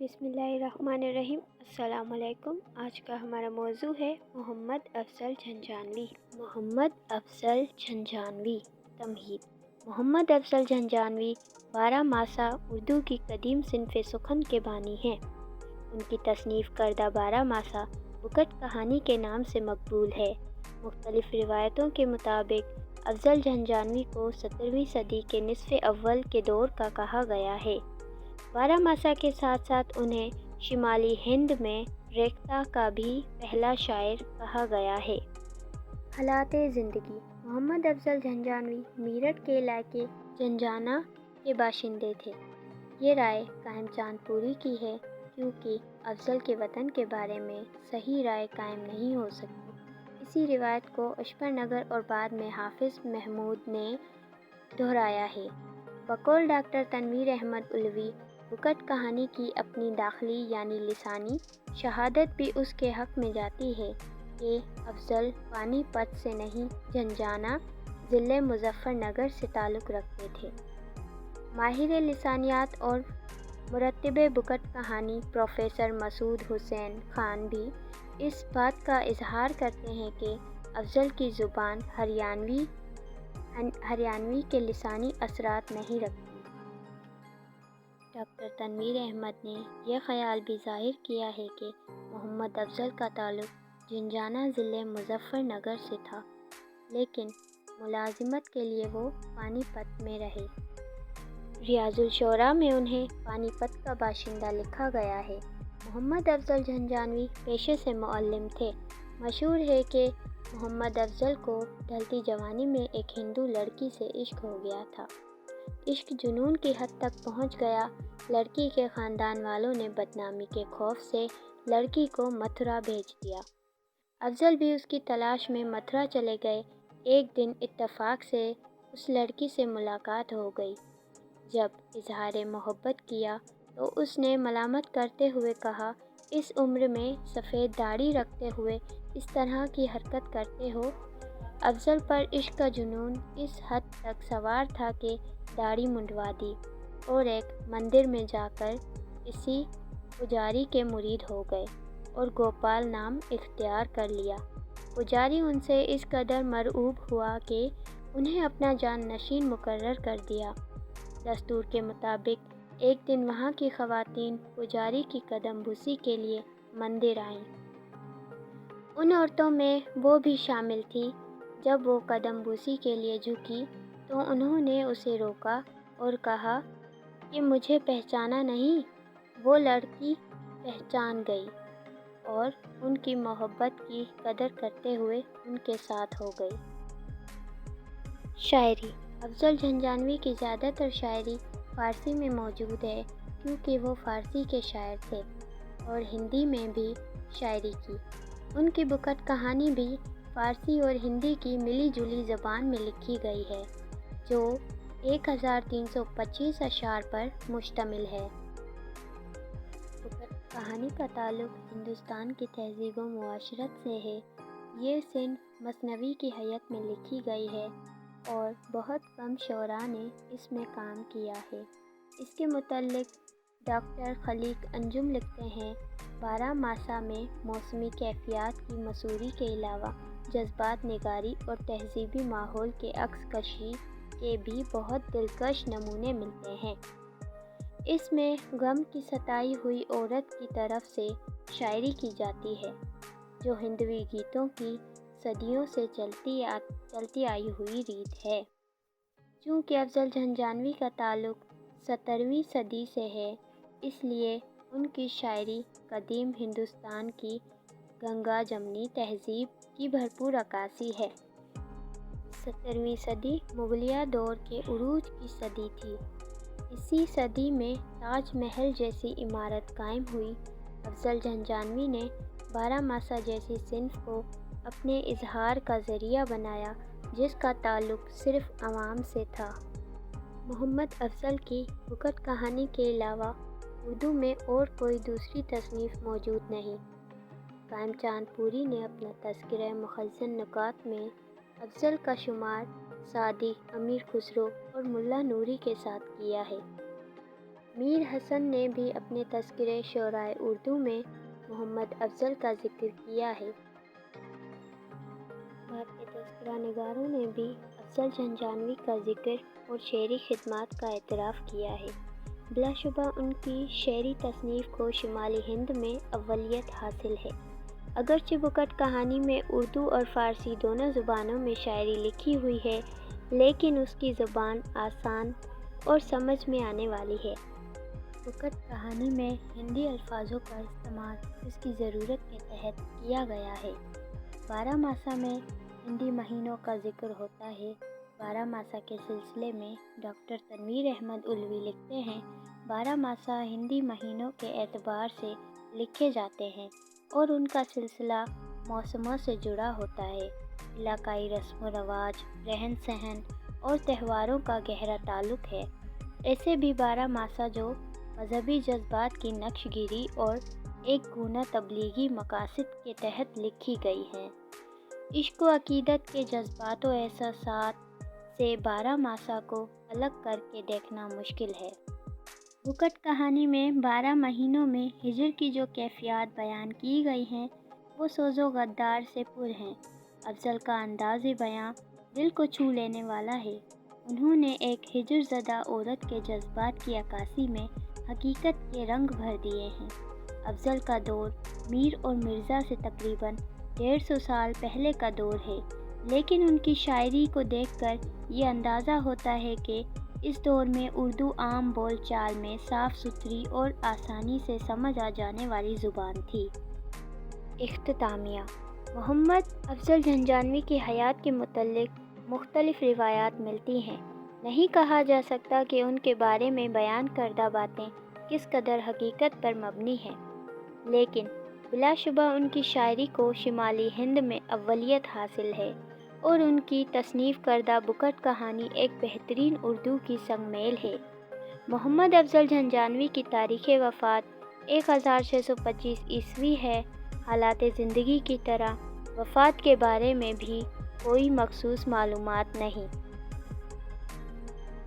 بسم اللہ الرحمن الرحیم۔ السلام علیکم۔ آج کا ہمارا موضوع ہے محمد افضل جھنجھانوی۔ محمد افضل جھنجھانوی تمہید۔ محمد افضل جھنجھانوی 12 ماسہ اردو کی قدیم صنف سخن کے بانی ہیں۔ ان کی تصنیف کردہ 12 ماسہ بکٹ کہانی کے نام سے مقبول ہے۔ مختلف روایتوں کے مطابق افضل جھنجھانوی کو 17ویں صدی کے نصف اول کے دور کا کہا گیا ہے۔ 12 ماسہ کے ساتھ ساتھ انہیں شمالی ہند میں ریختہ کا بھی پہلا شاعر کہا گیا ہے۔ حالات زندگی: محمد افضل جھنجھانوی میرٹھ کے علاقے جھنجھانا کے باشندے تھے۔ یہ رائے قائم چاند پوری کی ہے کیونکہ افضل کے وطن کے بارے میں صحیح رائے قائم نہیں ہو سکی۔ اسی روایت کو اشپر نگر اور بعد میں حافظ محمود نے دہرایا ہے۔ بقول ڈاکٹر تنویر احمد علوی، بکٹ کہانی کی اپنی داخلی یعنی لسانی شہادت بھی اس کے حق میں جاتی ہے کہ افضل پانی پت سے نہیں جھنجھانا ضلع مظفر نگر سے تعلق رکھتے تھے۔ ماہر لسانیات اور مرتب بکٹ کہانی پروفیسر مسعود حسین خان بھی اس بات کا اظہار کرتے ہیں کہ افضل کی زبان ہریانوی کے لسانی اثرات نہیں رکھتی۔ ڈاکٹر تنویر احمد نے یہ خیال بھی ظاہر کیا ہے کہ محمد افضل کا تعلق جھنجھانا ضلع مظفر نگر سے تھا، لیکن ملازمت کے لیے وہ پانی پت میں رہے۔ ریاض الشعراء میں انہیں پانی پت کا باشندہ لکھا گیا ہے۔ محمد افضل جھنجھانوی پیشے سے معلم تھے۔ مشہور ہے کہ محمد افضل کو ڈھلتی جوانی میں ایک ہندو لڑکی سے عشق ہو گیا تھا۔ عشق جنون کی حد تک پہنچ گیا۔ لڑکی کے خاندان والوں نے بدنامی کے خوف سے لڑکی کو متھرا بھیج دیا۔ افضل بھی اس کی تلاش میں متھرا چلے گئے۔ ایک دن اتفاق سے اس لڑکی سے ملاقات ہو گئی۔ جب اظہار محبت کیا تو اس نے ملامت کرتے ہوئے کہا، اس عمر میں سفید داڑھی رکھتے ہوئے اس طرح کی حرکت کرتے ہو۔ افضل پر عشق کا جنون اس حد تک سوار تھا کہ داڑھی منڈوا دی اور ایک مندر میں جا کر اسی پجاری کے مرید ہو گئے اور گوپال نام اختیار کر لیا۔ پجاری ان سے اس قدر مرعوب ہوا کہ انہیں اپنا جان نشین مقرر کر دیا۔ دستور کے مطابق ایک دن وہاں کی خواتین پجاری کی قدم بوسی کے لیے مندر آئیں۔ ان عورتوں میں وہ بھی شامل تھی۔ جب وہ قدم بوسی کے لیے جھکی تو انہوں نے اسے روکا اور کہا کہ مجھے پہچانا نہیں؟ وہ لڑکی پہچان گئی اور ان کی محبت کی قدر کرتے ہوئے ان کے ساتھ ہو گئی۔ شاعری: افضل جھنجھانوی کی زیادہ تر شاعری فارسی میں موجود ہے کیونکہ وہ فارسی کے شاعر تھے، اور ہندی میں بھی شاعری کی۔ ان کی بکٹ کہانی بھی فارسی اور ہندی کی ملی جلی زبان میں لکھی گئی ہے، جو 1325 اشعار پر مشتمل ہے۔ بکٹ کہانی کا تعلق ہندوستان کی تہذیب و معاشرت سے ہے۔ یہ صنف مثنوی کی حیت میں لکھی گئی ہے اور بہت کم شعراء نے اس میں کام کیا ہے۔ اس کے متعلق ڈاکٹر خلیق انجم لکھتے ہیں، 12 ماسہ میں موسمی کیفیات کی مصوری کے علاوہ جذبات نگاری اور تہذیبی ماحول کے عکس کشی کے بھی بہت دلکش نمونے ملتے ہیں۔ اس میں غم کی ستائی ہوئی عورت کی طرف سے شاعری کی جاتی ہے، جو ہندوی گیتوں کی صدیوں سے چلتی آئی ہوئی ریت ہے۔ چونکہ افضل جھنجھانوی کا تعلق 17ویں صدی سے ہے، اس لیے ان کی شاعری قدیم ہندوستان کی گنگا جمنی تہذیب کی بھرپور عکاسی ہے۔ 17ویں صدی مغلیہ دور کے عروج کی صدی تھی۔ اسی صدی میں تاج محل جیسی عمارت قائم ہوئی۔ افضل جھنجھانوی نے 12 ماسہ جیسی صنف کو اپنے اظہار کا ذریعہ بنایا جس کا تعلق صرف عوام سے تھا۔ محمد افضل کی بکٹ کہانی کے علاوہ اردو میں اور کوئی دوسری تصنیف موجود نہیں۔ قائم چاند پوری نے اپنا تذکرہ مخزن نکات میں افضل کا شمار سعدی، امیر خسرو اور ملا نوری کے ساتھ کیا ہے۔ میر حسن نے بھی اپنے تذکرے شعرائے اردو میں محمد افضل کا ذکر کیا ہے۔ بعد کے تذکرہ نگاروں نے بھی افضل جھنجھانوی کا ذکر اور شعری خدمات کا اعتراف کیا ہے۔ بلا شبہ ان کی شعری تصنیف کو شمالی ہند میں اولیت حاصل ہے۔ اگرچہ بکٹ کہانی میں اردو اور فارسی دونوں زبانوں میں شاعری لکھی ہوئی ہے، لیکن اس کی زبان آسان اور سمجھ میں آنے والی ہے۔ بکٹ کہانی میں ہندی الفاظوں کا استعمال اس کی ضرورت کے تحت کیا گیا ہے۔ 12 ماسا میں ہندی مہینوں کا ذکر ہوتا ہے۔ 12 ماسا کے سلسلے میں ڈاکٹر تنویر احمد علوی لکھتے ہیں، 12 ماسا ہندی مہینوں کے اعتبار سے لکھے جاتے ہیں اور ان کا سلسلہ موسموں سے جڑا ہوتا ہے۔ علاقائی رسم و رواج، رہن سہن اور تہواروں کا گہرا تعلق ہے۔ ایسے بھی 12 ماسا جو مذہبی جذبات کی نقش گیری اور ایک گونا تبلیغی مقاصد کے تحت لکھی گئی ہیں۔ عشق و عقیدت کے جذبات و احساسات سے 12 ماسا کو الگ کر کے دیکھنا مشکل ہے۔ بکٹ کہانی میں 12 مہینوں میں ہجر کی جو کیفیات بیان کی گئی ہیں وہ سوز و غدار سے پر ہیں۔ افضل کا انداز بیاں دل کو چھو لینے والا ہے۔ انہوں نے ایک ہجر زدہ عورت کے جذبات کی عکاسی میں حقیقت کے رنگ بھر دیے ہیں۔ افضل کا دور میر اور مرزا سے تقریباً 150 سال پہلے کا دور ہے، لیکن ان کی شاعری کو دیکھ کر یہ اندازہ ہوتا ہے کہ اس دور میں اردو عام بول چال میں صاف ستھری اور آسانی سے سمجھ آ جانے والی زبان تھی۔ اختتامیہ: محمد افضل جھنجھانوی کی حیات کے متعلق مختلف روایات ملتی ہیں۔ نہیں کہا جا سکتا کہ ان کے بارے میں بیان کردہ باتیں کس قدر حقیقت پر مبنی ہیں، لیکن بلا شبہ ان کی شاعری کو شمالی ہند میں اولیت حاصل ہے اور ان کی تصنیف کردہ بکٹ کہانی ایک بہترین اردو کی سنگ میل ہے۔ محمد افضل جھنجھانوی کی تاریخ وفات 1625 عیسوی ہے۔ حالات زندگی کی طرح وفات کے بارے میں بھی کوئی مخصوص معلومات نہیں۔